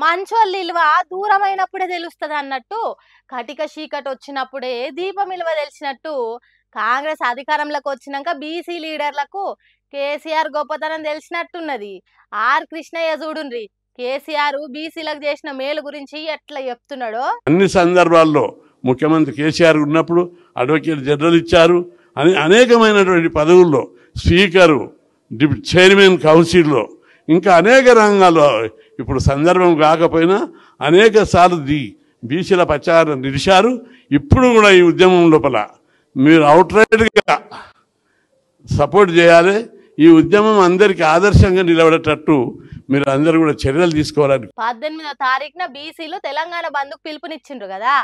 మంచోళ్ళ విలువ దూరమైనప్పుడే తెలుస్తుంది అన్నట్టు కటిక చీకటి వచ్చినప్పుడే దీపం విలువ తెలిసినట్టు కాంగ్రెస్ అధికారంలోకి వచ్చినాక బీసీ లీడర్లకు కేసీఆర్ గొప్పతనం తెలిసినట్టున్నది. ఆర్ కృష్ణయ్య చూడుండ్రి కేసీఆర్ బీసీలకు చేసిన మేలు గురించి ఎట్లా చెప్తున్నాడో. అన్ని సందర్భాల్లో ముఖ్యమంత్రి కేసీఆర్ ఉన్నప్పుడు అడ్వకేట్ జనరల్ ఇచ్చారు, అనేకమైనటువంటి పదవుల్లో స్పీకరు, చైర్మన్ కౌన్సిల్లో, ఇంకా అనేక రంగాల్లో ఇప్పుడు సందర్భం కాకపోయినా అనేక సార్లు బీసీల ప్రచారం నిలిచారు. ఇప్పుడు కూడా ఈ ఉద్యమం లోపల మీరు అవుట్రైట్గా సపోర్ట్ చేయాలి. ఈ ఉద్యమం అందరికీ ఆదర్శంగా నిలబడేటట్టు మీరు అందరూ కూడా చర్యలు తీసుకోవాలని. 18వ తారీఖున బీసీలు తెలంగాణ బంద్కు పిలుపునిచ్చిండ్రు కదా,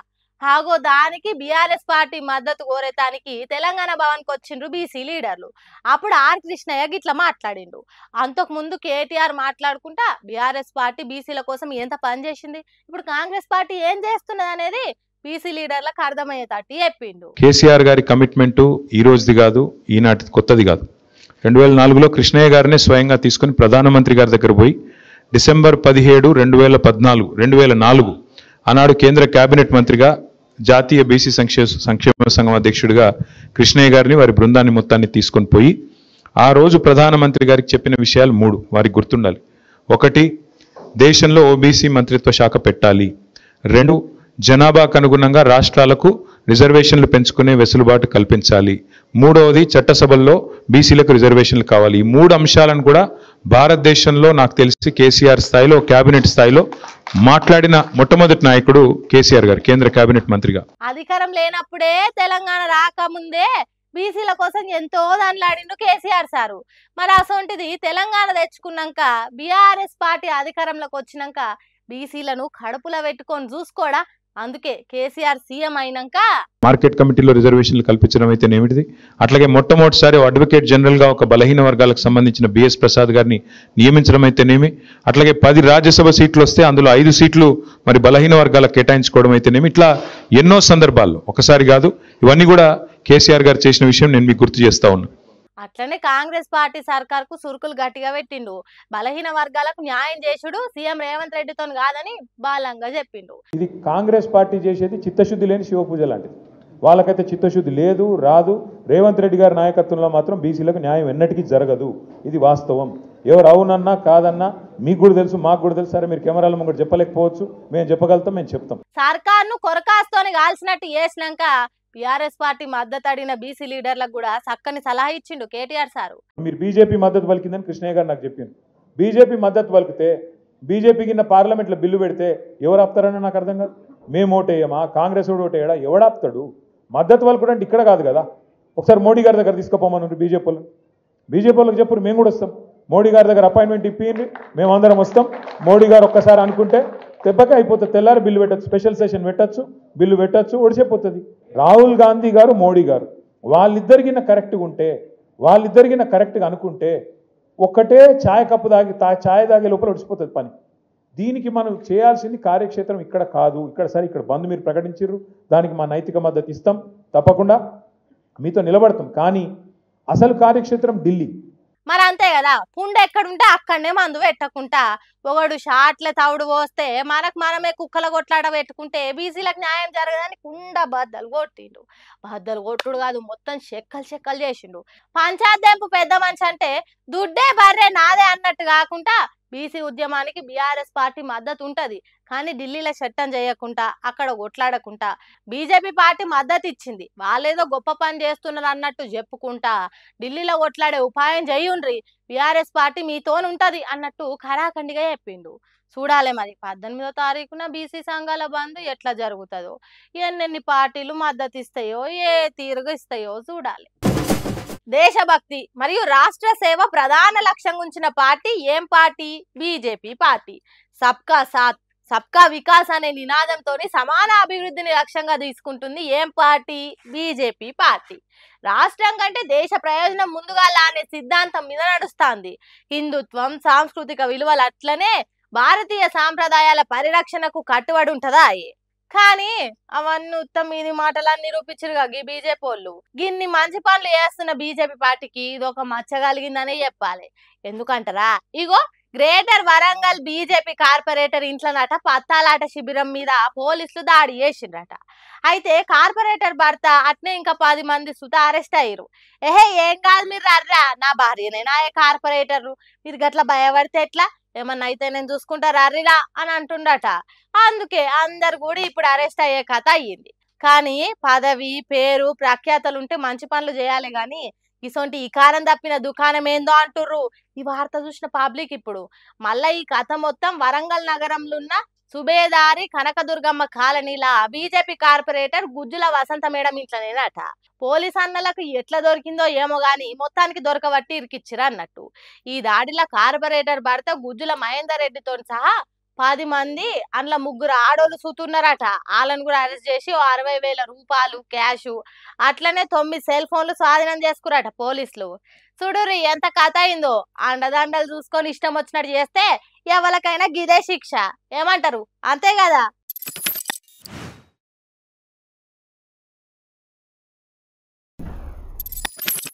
హాగో దానికి బీఆర్ఎస్ పార్టీ మద్దతు కోరేతానికి తెలంగాణ భవన్కి వచ్చిండ్రు బీసీ లీడర్లు. అప్పుడు ఆర్ కృష్ణయ్య గిట్లా మాట్లాడిండు. అంతకు ముందు కేటీఆర్ మాట్లాడుకుంటా బీఆర్ఎస్ పార్టీ బీసీల కోసం ఎంత పని చేసింది, ఇప్పుడు కాంగ్రెస్ పార్టీ ఏం చేస్తున్నది అనేది బీసీ లీడర్లకు అర్థమయ్యేటట్టు చెప్పిండు. కేసీఆర్ గారి కమిట్మెంటు ఈ రోజుది కాదు, ఈనాటి కొత్తది కాదు. 2004లో కృష్ణయ్య గారిని స్వయంగా తీసుకుని ప్రధానమంత్రి గారి దగ్గర పోయి డిసెంబర్ 17, 2004 ఆనాడు కేంద్ర కేబినెట్ మంత్రిగా జాతీయ బీసీ సంక్షేమ సంఘం అధ్యక్షుడిగా కృష్ణయ్య గారిని వారి బృందాన్ని మొత్తాన్ని తీసుకొని పోయి ఆ రోజు ప్రధానమంత్రి గారికి చెప్పిన విషయాలు 3 వారికి గుర్తుండాలి. 1, దేశంలో ఓబీసీ మంత్రిత్వ శాఖ పెట్టాలి. 2, జనాభాకు అనుగుణంగా రాష్ట్రాలకు రిజర్వేషన్లు పెంచుకునే వెసులుబాటు కల్పించాలి. 3వది చట్టసభల్లో బీసీలకు రిజర్వేషన్లు కావాలి. ఈ 3 అంశాలను కూడా భారతదేశంలో నాకు తెలిసి కేసీఆర్ స్థాయిలో కేబినెట్ స్థాయిలో మాట్లాడిన మొట్టమొదటి నాయకుడు కేసీఆర్ గారు, కేంద్ర కేబినెట్ మంత్రిగా. అధికారం లేనప్పుడే తెలంగాణ రాకముందే బీసీల కోసం ఎంతో దానిలాడిండు కేసీఆర్ సారు. మరి అసొంటిది తెలంగాణ తెచ్చుకున్నాక బీఆర్ఎస్ పార్టీ అధికారంలోకి వచ్చినాక బీసీలను కడుపులో పెట్టుకొని చూసుకోడా. అందుకే కేసీఆర్ సీఎం అయినాక మార్కెట్ కమిటీలో రిజర్వేషన్లు కల్పించడం అయితే ఏమిటిది, అట్లాగే మొట్టమొదటిసారి అడ్వకేట్ జనరల్గా ఒక బలహీన వర్గాలకు సంబంధించిన బిఎస్ ప్రసాద్ గారిని నియమించడం అయితేనేమి, అట్లాగే 10 రాజ్యసభ సీట్లు వస్తే అందులో 5 సీట్లు మరి బలహీన వర్గాలకు కేటాయించుకోవడం అయితేనేమి, ఇట్లా ఎన్నో సందర్భాల్లో ఒకసారి కాదు ఇవన్నీ కూడా కేసీఆర్ గారు చేసిన విషయం నేను మీకు గుర్తు చేస్తా ఉన్నా. అట్లనే కాంగ్రెస్ పార్టీ సర్కార్కు సురుకులు గట్టిగా పెట్టిండు. బలహీన వర్గాలకు న్యాయం చేసుడు సీఎం రేవంత్ రెడ్డితో కాదని బాలంగా చెప్పిండు. ఇది కాంగ్రెస్ పార్టీ చేసేది చిత్తశుద్ధి లేని శివపూజ లాంటిది. వాళ్ళకైతే చిత్తశుద్ధి లేదు, రాదు. రేవంత్ రెడ్డి గారి నాయకత్వంలో మాత్రం బీసీలకు న్యాయం ఎన్నటికీ జరగదు. ఇది వాస్తవం. ఎవరు అవునన్నా కాదన్నా మీకు కూడా తెలుసు, మాకు కూడా తెలుసు. సరే మీరు కెమెరాల ముందు చెప్పలేకపోవచ్చు, మేము చెప్పగలుగుతాం, మేము చెప్తాం. సర్కార్ను కొరకాస్తోని కాల్చినట్టు చేసినాక బీఆర్ఎస్ పార్టీ మద్దతు అడిగిన బీసీ లీడర్లకు కూడా చక్కని సలహా ఇచ్చిండు కేటీఆర్ సారు. మీరు బీజేపీ మద్దతు పలికిందని కృష్ణయ్య గారు నాకు చెప్పిండు. బీజేపీ మద్దతు పలికితే బీజేపీ కింద పార్లమెంట్లో బిల్లు పెడితే ఎవరు ఆపుతారని నాకు అర్థం కాదు. మేము ఓటేయమా, కాంగ్రెస్ ఓటేయడా, ఎవడాపుతాడు? మద్దతు పలుకుడు అంటే ఇక్కడ కాదు కదా. ఒకసారి మోడీ గారి దగ్గర తీసుకుపోమన్నారు బీజేపీ వాళ్ళకి చెప్పు, మేము కూడా వస్తాం. మోడీ గారి దగ్గర అపాయింట్మెంట్ ఇప్పింది, మేమందరం వస్తాం. మోడీ గారు ఒక్కసారి అనుకుంటే దెబ్బకే అయిపోతుంది. తెల్లారి బిల్లు పెట్టచ్చు, స్పెషల్ సెషన్ పెట్టచ్చు, బిల్లు పెట్టచ్చు, ఒడిచిపోతుంది. రాహుల్ గాంధీ గారు, మోడీ గారు వాళ్ళిద్దరికిన కరెక్ట్గా ఉంటే, వాళ్ళిద్దరికిన కరెక్ట్గా అనుకుంటే ఒక్కటే ఛాయ్ కప్పు ఛాయ్ తాగే లోపల ఒడిచిపోతుంది పని. దీనికి మనం చేయాల్సింది కార్యక్షేత్రం ఇక్కడ కాదు. ఇక్కడ బంద్ మీరు ప్రకటించారు, దానికి మా నైతిక మద్దతు ఇస్తాం, తప్పకుండా మీతో నిలబడతాం. కానీ అసలు కార్యక్షేత్రం ఢిల్లీ. మరి అంతే కదా, పుండ ఎక్కడుంటే అక్కడనే మందు పెట్టకుంటా ఒకడు షాట్ల తవుడు పోస్తే మనమే కుక్కల కొట్లాడ పెట్టుకుంటే బీసీలకు న్యాయం జరగదని కుండ బద్దలు కొట్టిండు. బద్దలు కొట్టుడు కాదు, మొత్తం చెక్కలు చేసిండు. పంచాయత్ పెద్ద మనిషి అంటే దుడ్డే బర్రే నాదే అన్నట్టు కాకుండా బీసీ ఉద్యమానికి బీఆర్ఎస్ పార్టీ మద్దతు ఉంటది. కానీ ఢిల్లీలో చట్టం చేయకుండా అక్కడ కొట్లాడకుండా బీజేపీ పార్టీ మద్దతు ఇచ్చింది. వాళ్ళేదో గొప్ప పని చేస్తున్నారు అన్నట్టు చెప్పుకుంటా ఢిల్లీలో కొట్లాడే ఉపాయం చేయుండ్రి, బీఆర్ఎస్ పార్టీ మీతోనుంటది అన్నట్టు ఖరాఖండిగా చెప్పిండు. చూడాలి మరి 18వ తారీఖున బీసీ సంఘాల బంద్ ఎట్లా జరుగుతుందో, ఎన్నెన్ని పార్టీలు మద్దతు ఇస్తాయో, ఏ తీరుగా ఇస్తాయో చూడాలి. దేశభక్తి మరియు రాష్ట్ర సేవ ప్రధాన లక్ష్యంగా ఉంచిన పార్టీ ఏం పార్టీ? BJP party. సబ్కా సాత్ సబ్కా వికాస్ అనే నినాదంతో సమాన అభివృద్ధిని లక్ష్యంగా తీసుకుంటుంది ఏం పార్టీ? BJP party. రాష్ట్రం కంటే దేశ ప్రయోజనం ముందుగా అనే సిద్ధాంతం మీద నడుస్తుంది. హిందుత్వం, సాంస్కృతిక విలువలు అట్లనే భారతీయ సాంప్రదాయాల పరిరక్షణకు కట్టుబడి ఉంటదా? కానీ అవన్నీ ఉత్తమ ఇది మాటలన్నీ నిరూపించరుగా ఈ బీజేపీ వాళ్ళు. గిన్ని మంచి పనులు చేస్తున్న బీజేపీ పార్టీకి ఇది ఒక మచ్చ కలిగిందనే చెప్పాలి. ఎందుకంటారా, ఇగో గ్రేటర్ వరంగల్ బీజేపీ కార్పొరేటర్ ఇంట్లోనట పత్తాలాట శిబిరం మీద పోలీసులు దాడి చేసిండ్రట. అయితే కార్పొరేటర్ భర్త అట్నే ఇంకా 10 మంది సుత అరెస్ట్ అయ్యారు. ఏం కాదు మీరు రర్రా, నా భార్యనే నా కార్పొరేటర్, మీరు గట్ల భయపడితే ఎట్లా, ఏమన్నా అయితే నేను చూసుకుంటా రర్రిరా అని అంటుండట. అందుకే అందరు కూడా ఇప్పుడు అరెస్ట్ అయ్యే కథ అయ్యింది. కానీ పదవి పేరు ప్రఖ్యాతలుంటే మంచి పనులు చేయాలి గాని ఇసొంటి ఈ కారం తప్పిన దుకాణం ఏందో అంటుర్రు ఈ వార్త చూసిన పబ్లిక్. ఇప్పుడు మళ్ళా ఈ కథ మొత్తం వరంగల్ నగరంలో ఉన్న సుబేదారి కనకదుర్గమ్మ కాలనీలా బీజేపీ కార్పొరేటర్ గుజ్జుల వసంత మేడం ఇంట్లోనేనట. పోలీస్ అన్నలకు ఎట్లా దొరికిందో ఏమో గాని మొత్తానికి దొరకబట్టి ఇరికిచ్చిరా అన్నట్టు. ఈ దాడిలో కార్పొరేటర్ భర్త గుజ్జుల మహేందర్ రెడ్డితో సహా 10 మంది అందులో 3 ఆడోళ్ళు సూతున్నారట. వాళ్ళని కూడా అరెస్ట్ చేసి 60,000 రూపాయలు క్యాష్ అట్లనే 9 సెల్ ఫోన్లు స్వాధీనం చేసుకురట పోలీసులు. చూడుర్రి ఎంత కథ అయిందో. అండదండలు చూసుకొని ఇష్టం వచ్చినట్టు చేస్తే ఎవరికైనా గిదే శిక్ష. ఏమంటారు? అంతే కదా.